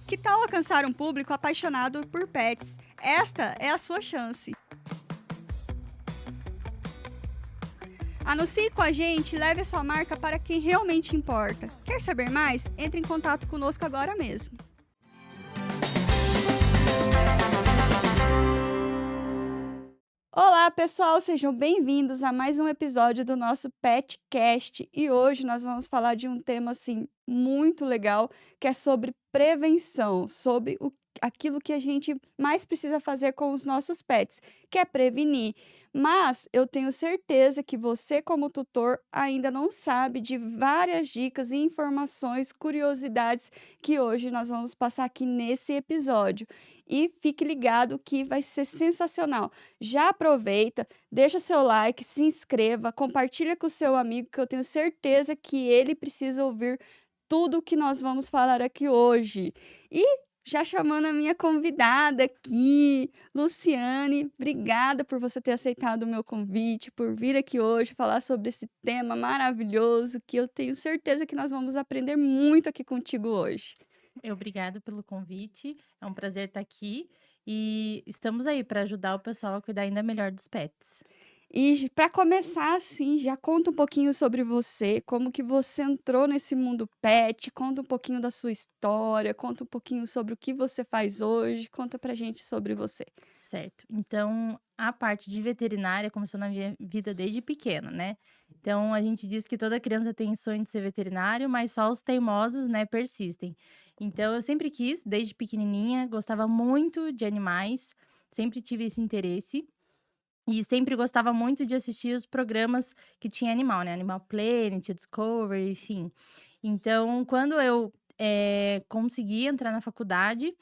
Que tal alcançar um público apaixonado por pets? Esta é a sua chance. Anuncie com a gente e leve a sua marca para quem realmente importa. Quer saber mais? Entre em contato conosco agora mesmo. Olá, pessoal, sejam bem-vindos a mais um episódio do nosso Petcast. E hoje nós vamos falar de um tema assim muito legal, que é sobre prevenção, sobre aquilo que a gente mais precisa fazer com os nossos pets, que é prevenir. Mas eu tenho certeza que você, como tutor, ainda não sabe de várias dicas e informações, curiosidades que hoje nós vamos passar aqui nesse episódio. E fique ligado que vai ser sensacional. Já aproveita, deixa seu like, se inscreva, compartilha com o seu amigo, que eu tenho certeza que ele precisa ouvir tudo o que nós vamos falar aqui hoje. E já chamando a minha convidada aqui, Luciane, obrigada por você ter aceitado o meu convite, por vir aqui hoje falar sobre esse tema maravilhoso, que eu tenho certeza que nós vamos aprender muito aqui contigo hoje. Obrigada pelo convite. É um prazer estar aqui e estamos aí para ajudar o pessoal a cuidar ainda melhor dos pets. E para começar, assim, já conta um pouquinho sobre você, como que você entrou nesse mundo pet, conta um pouquinho da sua história, conta um pouquinho sobre o que você faz hoje, conta pra gente sobre você. Certo. Então, a parte de veterinária começou na minha vida desde pequena, né? Então, a gente diz que toda criança tem sonho de ser veterinário, mas só os teimosos, né, persistem. Então, eu sempre quis, desde pequenininha, gostava muito de animais, sempre tive esse interesse. E sempre gostava muito de assistir os programas que tinha animal, né, Animal Planet, Discovery, enfim. Então, quando eu, consegui entrar na faculdade,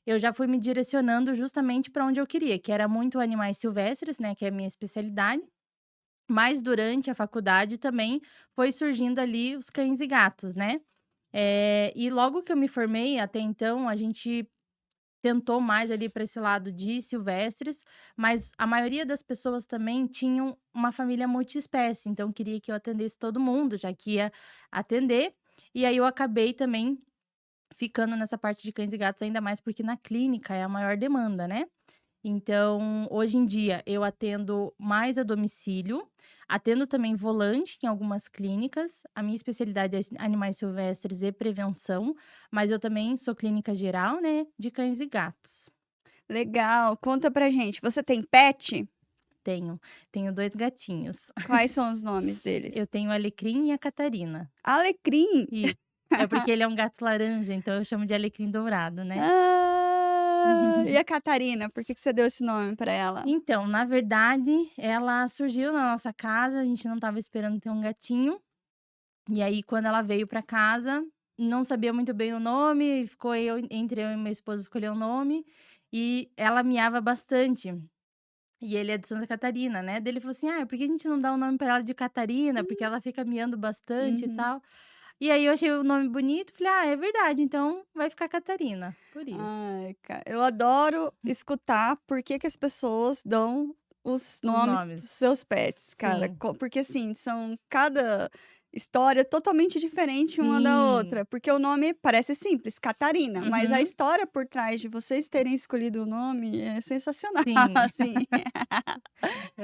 eu já fui me direcionando justamente para onde eu queria, que era muito animais silvestres, né, que é a minha especialidade, mas durante a faculdade também foi surgindo ali os cães e gatos, né. E logo que eu me formei, até então, a gente tentou mais ali para esse lado de silvestres, mas a maioria das pessoas também tinham uma família multiespécie, então queria que eu atendesse todo mundo, já que ia atender. E aí eu acabei também ficando nessa parte de cães e gatos, ainda mais porque na clínica é a maior demanda, né? Então, hoje em dia, eu atendo mais a domicílio, atendo também volante em algumas clínicas. A minha especialidade é animais silvestres e prevenção, mas eu também sou clínica geral, né, de cães e gatos. Legal, conta pra gente, você tem pet? Tenho, tenho 2 gatinhos. Quais são os nomes Eu deles? tenho o Alecrim e a Catarina. Alecrim! Isso. É porque ele é um gato laranja, então eu chamo de alecrim dourado, né. Ah, e a Catarina, por que que você deu esse nome pra ela? Então, na verdade, ela surgiu na nossa casa, a gente não estava esperando ter um gatinho, e aí quando ela veio pra casa, não sabia muito bem o nome, ficou entre eu e meu esposo escolher o nome, e ela miava bastante. E ele é de Santa Catarina, né, daí ele falou assim: "Ah, por que a gente não dá o nome pra ela de Catarina, porque ela fica miando bastante e Uhum. tal". E aí eu achei o nome bonito, falei: "Ah, é verdade, então vai ficar Catarina", por isso. Ai, eu adoro escutar por que que as pessoas dão os Os nomes para nomes. seus pets, cara, Sim, porque, assim, são cada história totalmente diferente uma da sim. outra, porque o nome parece simples, Catarina, mas a Uhum, história por trás de vocês terem escolhido o nome é sensacional, sim, assim.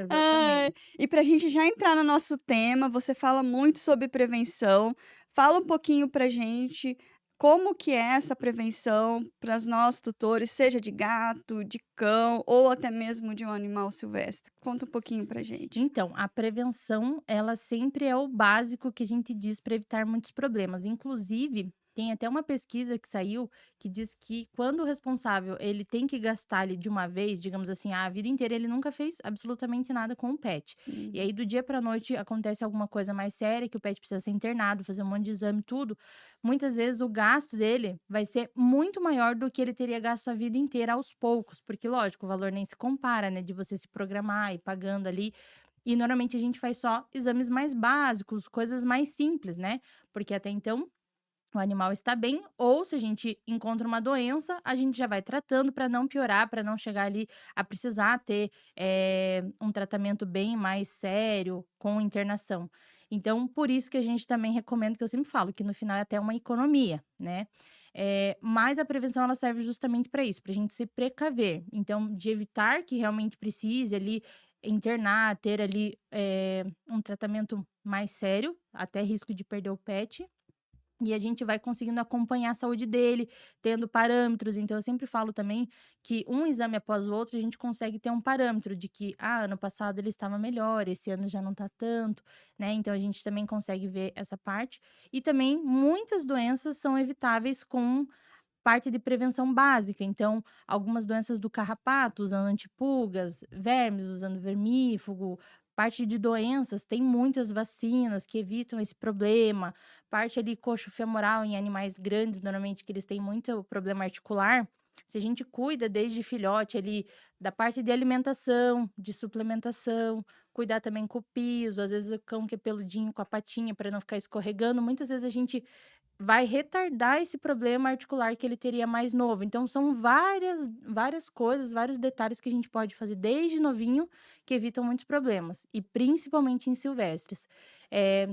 Ai, exatamente. e pra gente já entrar no nosso tema, você fala muito sobre prevenção. Fala um pouquinho pra gente como que é essa prevenção para os nossos tutores, seja de gato, de cão ou até mesmo de um animal silvestre. Conta um pouquinho pra gente. Então, a prevenção, ela sempre é o básico que a gente diz para evitar muitos problemas. Inclusive, tem até uma pesquisa que saiu que diz que quando o responsável ele tem que gastar ali de uma vez, digamos assim, a vida inteira ele nunca fez absolutamente nada com o pet. E Uhum. aí do dia para noite acontece alguma coisa mais séria que o pet precisa ser internado, fazer um monte de exame, tudo. Muitas vezes o gasto dele vai ser muito maior do que ele teria gasto a vida inteira aos poucos, porque lógico, o valor nem se compara, né, de você se programar e pagando ali e normalmente a gente faz só exames mais básicos, coisas mais simples, né, porque até então o animal está bem, ou se a gente encontra uma doença, a gente já vai tratando para não piorar, para não chegar ali a precisar ter, um tratamento bem mais sério, com internação. Então, por isso que a gente também recomenda, que eu sempre falo, que no final é até uma economia, né. Mas a prevenção ela serve justamente para isso, para a gente se precaver. Então, de evitar que realmente precise ali internar, ter ali um tratamento mais sério, até risco de perder o pet. E a gente vai conseguindo acompanhar a saúde dele, tendo parâmetros. Então, eu sempre falo também que um exame após o outro, a gente consegue ter um parâmetro de que, ano passado ele estava melhor, esse ano já não está tanto, né? Então, a gente também consegue ver essa parte. E também, muitas doenças são evitáveis com parte de prevenção básica. Então, algumas doenças do carrapato, usando antipulgas, vermes, usando vermífugo, parte de doenças, tem muitas vacinas que evitam esse problema. Parte ali coxo-femoral em animais grandes, normalmente que eles têm muito problema articular. Se a gente cuida desde filhote ali da parte de alimentação, de suplementação, cuidar também com o piso, às vezes o cão que é peludinho com a patinha para não ficar escorregando, muitas vezes a gente vai retardar esse problema articular que ele teria mais novo. Então, são várias coisas, vários detalhes que a gente pode fazer desde novinho que evitam muitos problemas, e principalmente em silvestres. Eh,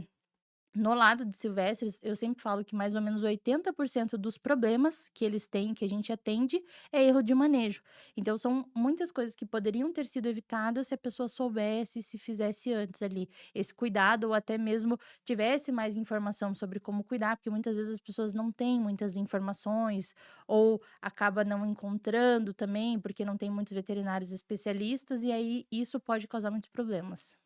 no lado de silvestres, eu sempre falo que mais ou menos 80% dos problemas que eles têm, que a gente atende, é erro de manejo. Então, são muitas coisas que poderiam ter sido evitadas se a pessoa soubesse, se fizesse antes ali esse cuidado, ou até mesmo tivesse mais informação sobre como cuidar, porque muitas vezes as pessoas não têm muitas informações, ou acaba não encontrando também, porque não tem muitos veterinários especialistas, e aí isso pode causar muitos problemas.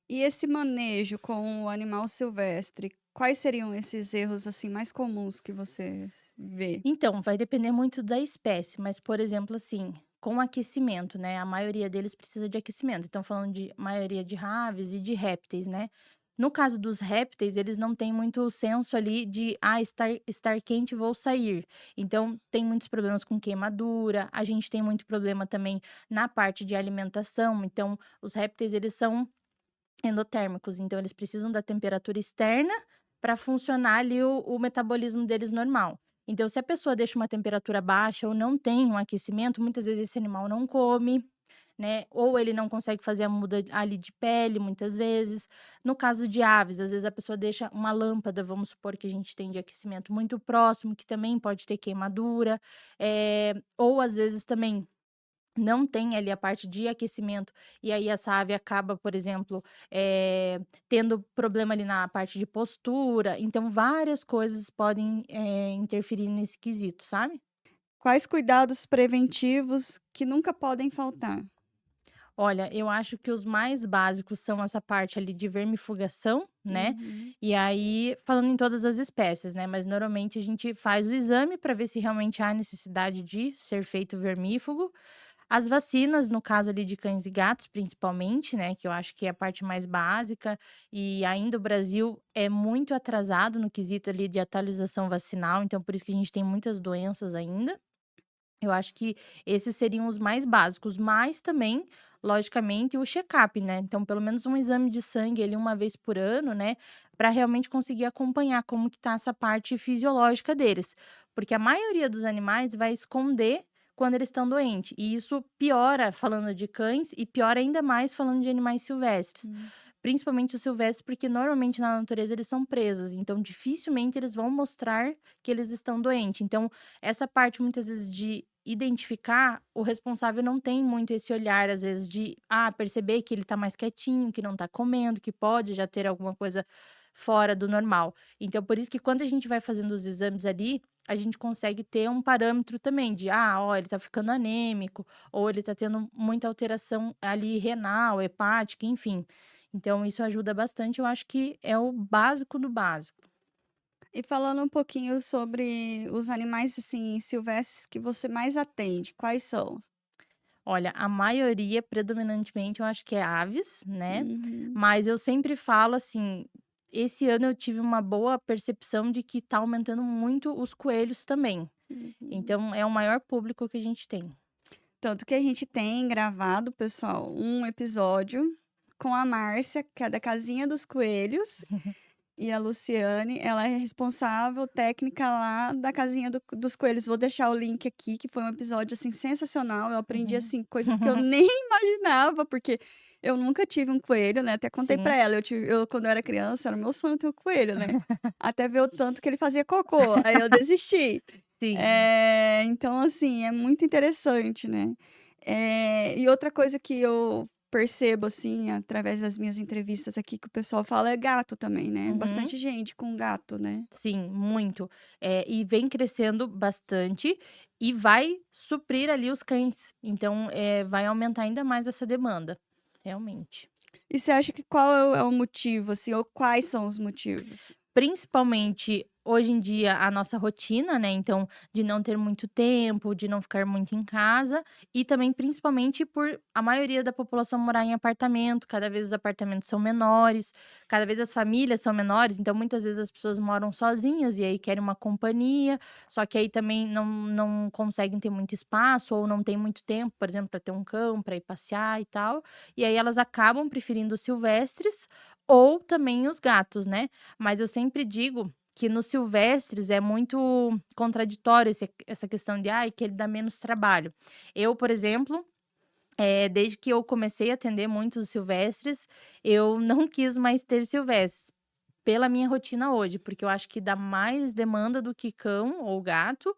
E esse manejo com o animal silvestre, quais seriam esses erros, assim, mais comuns que você vê? Então, vai depender muito da espécie, mas, por exemplo, assim, com aquecimento, né? A maioria deles precisa de aquecimento. Então, falando de maioria de aves e de répteis, né? No caso dos répteis, eles não têm muito o senso ali de, estar quente, vou sair. Então, tem muitos problemas com queimadura. A gente tem muito problema também na parte de alimentação. Então, os répteis, eles são endotérmicos, então eles precisam da temperatura externa para funcionar ali o metabolismo deles normal. Então, se a pessoa deixa uma temperatura baixa ou não tem um aquecimento, muitas vezes esse animal não come, né? Ou ele não consegue fazer a muda ali de pele, muitas vezes. No caso de aves, às vezes a pessoa deixa uma lâmpada, vamos supor que a gente tem de aquecimento muito próximo, que também pode ter queimadura. Ou às vezes também não tem ali a parte de aquecimento, e aí essa ave acaba, por exemplo, tendo problema ali na parte de postura, então várias coisas podem, interferir nesse quesito, sabe. Quais cuidados preventivos que nunca podem faltar? Olha, eu acho que os mais básicos são essa parte ali de vermifugação, né, Uhum. e aí falando em todas as espécies, né, mas normalmente a gente faz o exame para ver se realmente há necessidade de ser feito vermífugo. As vacinas, no caso ali de cães e gatos, principalmente, né, que eu acho que é a parte mais básica, e ainda o Brasil é muito atrasado no quesito ali de atualização vacinal, então por isso que a gente tem muitas doenças ainda. Eu acho que esses seriam os mais básicos, mas também, logicamente, o check-up, né? Então, pelo menos um exame de sangue ali uma vez por ano, né? Para realmente conseguir acompanhar como que tá essa parte fisiológica deles. Porque a maioria dos animais vai esconder quando eles estão doentes. E isso piora falando de cães e piora ainda mais falando de animais silvestres. Hum. Principalmente os silvestres, porque normalmente na natureza eles são presas. Então, dificilmente eles vão mostrar que eles estão doentes. Então, essa parte muitas vezes de identificar, o responsável não tem muito esse olhar, às vezes, de perceber que ele tá mais quietinho, que não tá comendo, que pode já ter alguma coisa fora do normal. Então, por isso que quando a gente vai fazendo os exames ali, a gente consegue ter um parâmetro também de, ó, ele tá ficando anêmico, ou ele tá tendo muita alteração ali renal, hepática, enfim. Então, isso ajuda bastante, eu acho que é o básico do básico. E falando um pouquinho sobre os animais, assim, silvestres que você mais atende, quais são? Olha, a maioria, predominantemente, eu acho que é aves, né, Uhum, mas eu sempre falo assim, esse ano eu tive uma boa percepção de que tá aumentando muito os coelhos também, uhum. então é o maior público que a gente tem. Tanto que a gente tem gravado, pessoal, um episódio com a Márcia, que é da Casinha dos Coelhos, e a Luciane, ela é responsável técnica lá da Casinha dos Coelhos. Vou deixar o link aqui, que foi um episódio, assim, sensacional. Eu aprendi, Uhum. assim, coisas que eu nem imaginava, porque eu nunca tive um coelho, né? Até contei pra Sim, ela, quando eu era criança, era meu sonho ter um coelho, né? Até ver o tanto que ele fazia cocô, aí eu desisti. Sim. Então, assim, é muito interessante, né. E outra coisa que eu percebo, assim, através das minhas entrevistas aqui, que o pessoal fala é gato também, né, Uhum. bastante gente com gato, né. Sim, muito. E vem crescendo bastante e vai suprir ali os cães. Então, vai aumentar ainda mais essa demanda, realmente. E você acha que qual é o motivo, assim, ou quais são os motivos? Principalmente, hoje em dia, a nossa rotina, né, então, de não ter muito tempo, de não ficar muito em casa, e também principalmente por a maioria da população morar em apartamento, cada vez os apartamentos são menores, cada vez as famílias são menores, então muitas vezes as pessoas moram sozinhas e aí querem uma companhia, só que aí também não conseguem ter muito espaço ou não tem muito tempo, por exemplo, para ter um cão, para ir passear e tal, e aí elas acabam preferindo os silvestres ou também os gatos, né. Mas eu sempre digo que nos silvestres é muito contraditório essa questão de: "Ai, que ele dá menos trabalho". Eu, por exemplo, desde que eu comecei a atender muitos silvestres, eu não quis mais ter silvestres, pela minha rotina hoje, porque eu acho que dá mais demanda do que cão ou gato,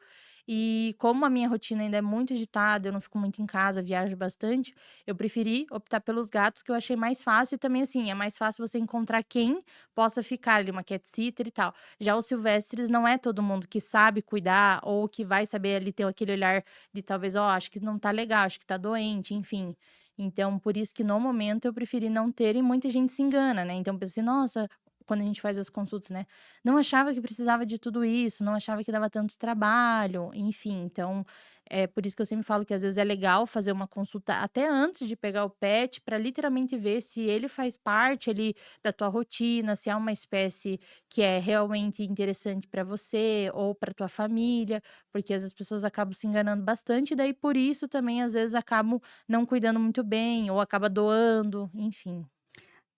e como a minha rotina ainda é muito agitada, eu não fico muito em casa, viajo bastante, eu preferi optar pelos gatos, que eu achei mais fácil e também, assim, é mais fácil você encontrar quem possa ficar ali, uma cat sitter e tal. Já os silvestres não é todo mundo que sabe cuidar ou que vai saber ali ter aquele olhar de talvez: "Ó, acho que não tá legal, acho que tá doente", enfim. Então, por isso que no momento eu preferi não ter e muita gente se engana, né, então pensa assim: "Nossa", quando a gente faz as consultas, né, "não achava que precisava de tudo isso, não achava que dava tanto trabalho", enfim, então, é por isso que eu sempre falo que às vezes é legal fazer uma consulta até antes de pegar o pet, para literalmente ver se ele faz parte ali da tua rotina, se é uma espécie que é realmente interessante para você ou para tua família, porque às vezes as pessoas acabam se enganando bastante, e daí por isso também às vezes acabam não cuidando muito bem ou acaba doando, enfim.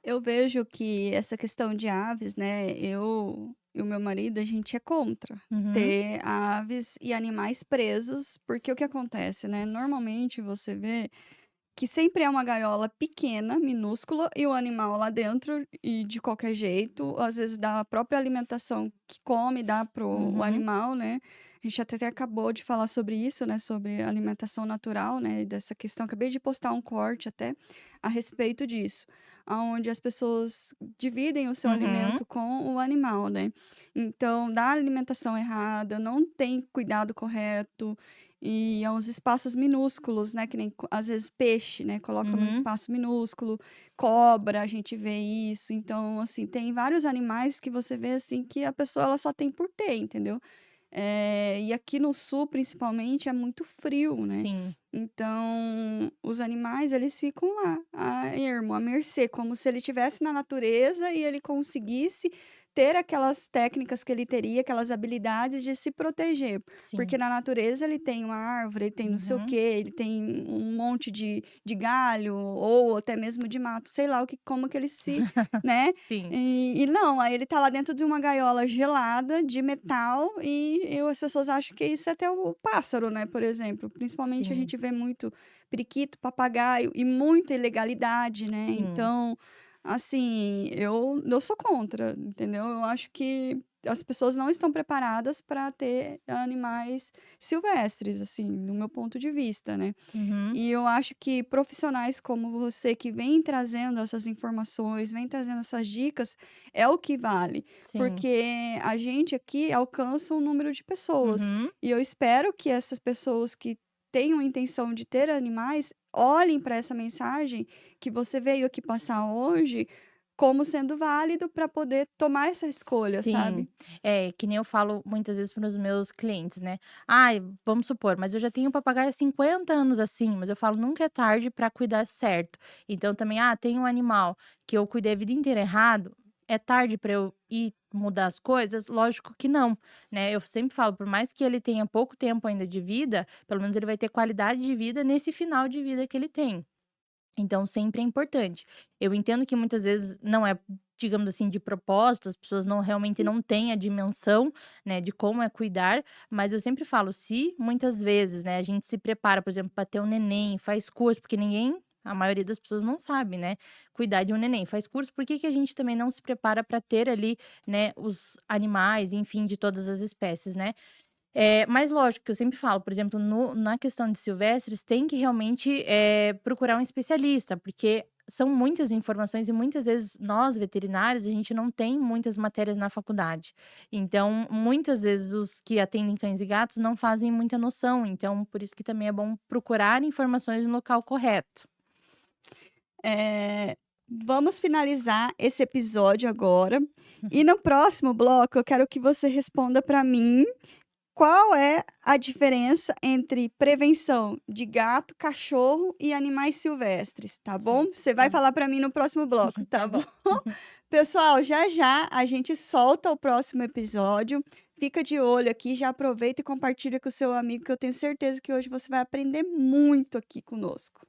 Eu vejo que essa questão de aves, né, eu e o meu marido, a gente é contra Uhum, ter aves e animais presos, porque o que acontece, né, normalmente você vê que sempre é uma gaiola pequena, minúscula, e o animal lá dentro e de qualquer jeito, às vezes da própria alimentação que come, dá pro o uhum, animal, né. A gente até acabou de falar sobre isso, né, sobre alimentação natural, né, e dessa questão acabei de postar um corte até a respeito disso, aonde as pessoas dividem o seu uhum. alimento com o animal, né. Então dá alimentação errada, não tem cuidado correto, e é uns espaços minúsculos, né, que nem às vezes peixe, né, coloca num Uhum. espaço minúsculo, cobra, a gente vê isso, então, assim, tem vários animais que você vê, assim, que a pessoa ela só tem por ter, entendeu. E aqui no sul, principalmente, é muito frio, né, Sim. então os animais eles ficam lá, a ermo, à mercê, como se ele estivesse na natureza e ele conseguisse ter aquelas técnicas que ele teria, aquelas habilidades de se proteger, Sim. porque na natureza ele tem uma árvore, ele tem não sei o quê, Uhum. ele tem um monte de galho ou até mesmo de mato, sei lá o que como que ele se, né, Sim. e não, aí ele tá lá dentro de uma gaiola gelada de metal e as pessoas acham que isso é até o pássaro, né, por exemplo. Principalmente a Sim. gente vê muito periquito, papagaio e muita ilegalidade, né. Sim. Então, assim, eu sou contra, entendeu. Eu acho que as pessoas não estão preparadas para ter animais silvestres, assim, no meu ponto de vista, né. Uhum. E eu acho que profissionais como você que vem trazendo essas informações, vem trazendo essas dicas, é o que vale, Sim. porque a gente aqui alcança um número de pessoas, Uhum. e eu espero que essas pessoas que tenham intenção de ter animais, olhem para essa mensagem que você veio aqui passar hoje, como sendo válido para poder tomar essa escolha, Sim. sabe. É, que nem eu falo muitas vezes para os meus clientes, né. "Ai, vamos supor, mas eu já tenho um papagaio há 50 anos assim", mas eu falo: "Nunca é tarde para cuidar certo". Então também, tem um animal que eu cuidei a vida inteira errado, é tarde para eu ir mudar as coisas? Lógico que não, né. Eu sempre falo, por mais que ele tenha pouco tempo ainda de vida, pelo menos ele vai ter qualidade de vida nesse final de vida que ele tem. Então sempre é importante. Eu entendo que muitas vezes não é, digamos assim, de propósito, as pessoas não realmente não têm a dimensão, né, de como é cuidar, mas eu sempre falo, se muitas vezes, né, a gente se prepara, por exemplo, para ter um neném, faz curso, porque ninguém a maioria das pessoas não sabe, né, cuidar de um neném, faz curso, por que que a gente também não se prepara para ter ali, né, os animais, enfim, de todas as espécies, né? Mas lógico que eu sempre falo, por exemplo, na questão de silvestres, tem que realmente, procurar um especialista, porque são muitas informações e muitas vezes nós, veterinários, a gente não tem muitas matérias na faculdade. Então, muitas vezes os que atendem cães e gatos não fazem muita noção, então por isso que também é bom procurar informações no local correto. Vamos finalizar esse episódio agora. E no próximo bloco, eu quero que você responda para mim qual é a diferença entre prevenção de gato, cachorro e animais silvestres, tá bom? Sim, Você tá vai bom. falar para mim no próximo bloco, tá Tá bom? bom. Pessoal, já já a gente solta o próximo episódio. Fica de olho aqui, já aproveita e compartilha com o seu amigo, que eu tenho certeza que hoje você vai aprender muito aqui conosco.